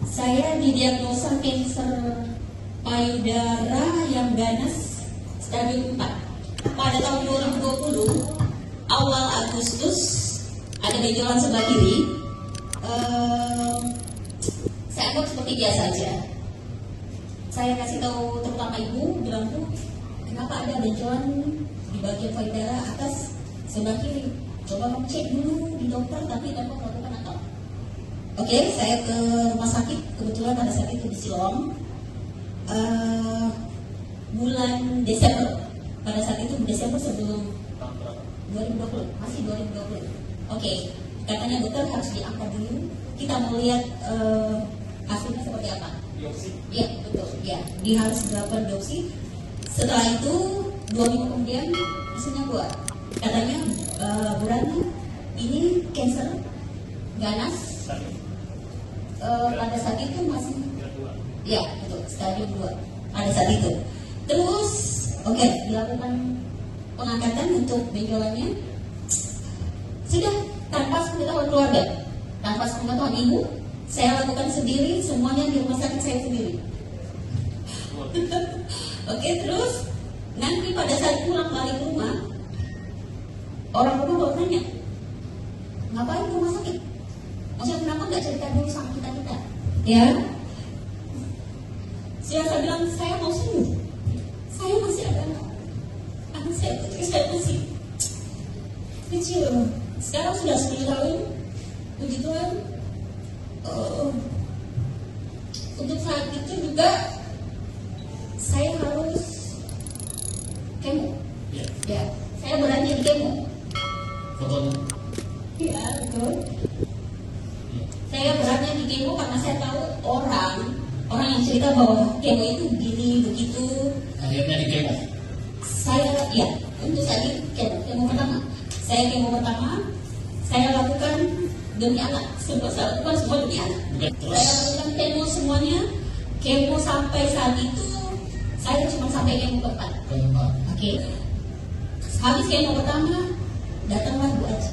Saya didiagnosa kanker payudara yang ganas stadium 4 pada tahun 2020. Awal Agustus ada benjolan sebelah kiri. Saya anggap seperti biasa aja. Saya kasih tahu terutama ibu, bilang tuh kenapa ada benjolan di bagian payudara atas sebelah kiri. Coba kamu cek dulu di dokter, tapi dapat melakukan apa? Oke, saya ke rumah sakit kebetulan pada saat itu di Silom. Bulan Desember, pada saat itu Desember sebelum 2020, masih 2020. Oke, katanya dokter harus diangkat dulu. Kita mau lihat hasilnya seperti apa. Biopsi? Iya, betul. Ya, dia harus dilakukan biopsi. Setelah itu 2 minggu kemudian hasilnya keluar. Katanya Bu Rani ini kanker ganas. Pada saat itu masih ya betul stadium 2 pada saat itu. Terus oke, dilakukan pengangkatan untuk benjolannya sudah tanpa sepengetahuan keluarga, tanpa sepengetahuan ibu. Saya lakukan sendiri semuanya di rumah sakit saya sendiri. Oke, terus nanti pada saat pulang balik ke rumah, orang rumah bertanya, ngapain ke rumah sakit? Maksudnya kenapa nggak cerita dulu sama kita? Ya, saya bilang saya mau sembuh. Saya masih ada anak saya, putri saya masih kecil. Sekarang sudah 10 tahun. Puji Tuhan. Untuk saat itu juga saya harus kemo. Ya, saya berani di kemo. Fotonya? Iya, betul. Saya berani di kemo karena saya tahu orang yang cerita bahwa kemo itu begini begitu. Akhirnya di kemo? Saya ya, untuk saat itu kemo pertama. Saya kemo pertama, saya lakukan demi anak. Saya lakukan semua demi anak. Saya lakukan kemo semuanya. Kemo sampai saat itu saya cuma sampai kemo keempat. Oke. Habis kemo pertama, datanglah Bu Aji.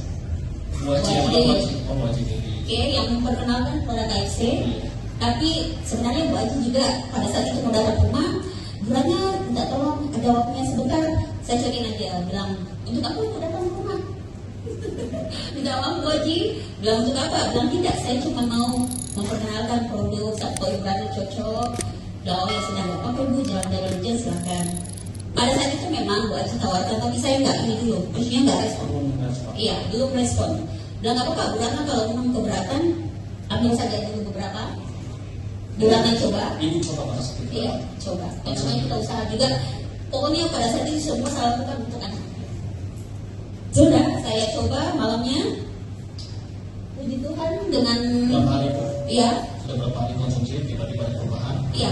Bu Aji. Oke, yang memperkenalkan kepada KFC. Tapi sebenarnya Bu Aji juga pada saat itu mau datang ke rumah. Bulannya minta tolong ada waktunya sebentar. Saya cokin aja, bilang untuk apa itu datang ke rumah? Minta maaf Bu Aji, bilang untuk apa? Bilang tidak, saya cuma mau memperkenalkan produk Sapoi baru cocok. Oh ya sudah, nggak apa-apa Bu, jalan-jalan aja silakan. Pada saat itu memang Bu Aji tawarkan, tapi saya nggak ini dulu, maksudnya nggak respon. Iya, belum respon. Bilang nggak apa-apa, bulan kalau memang keberatan, ambil saja dulu beberapa. Bulan coba. Ibu coba pada saat itu? Iya, coba. Semuanya kita usaha juga. Pokoknya pada saat itu semua saya lakukan untuk anak. Sudah, saya coba malamnya. Puji Tuhan dengan. Berapa hari Bu? Iya. Sudah berapa hari konsumsi? Tiba-tiba ada perubahan? Iya.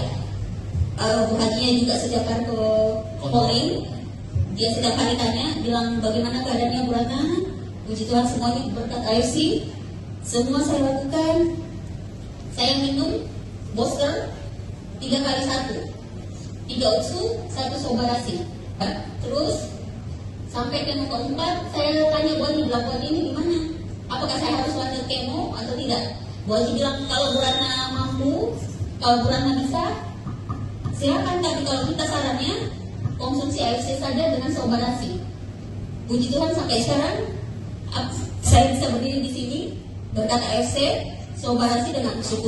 Bu Hajinya juga setiap hari ke polling. Dia setiap hari tanya, bilang bagaimana keadaannya Bu Ratna. Puji Tuhan semuanya berkat AFC. Semua saya lakukan. Saya minum booster 3 kali 1. 3 USU, 1 sobarasi. Terus sampai kemo keempat, saya tanya Bu Haji, bilang Bu Haji ini gimana? Apakah saya harus lanjut kemo atau tidak? Bu Haji bilang kalau Bu Ratna mampu, kalau Bu Ratna bisa, silakan. Tapi kalau kita sarannya konsumsi AFC saja dengan sobarasi. Puji Tuhan sampai sekarang saya bisa berdiri di sini berkat AFC, sobarasi dengan usul.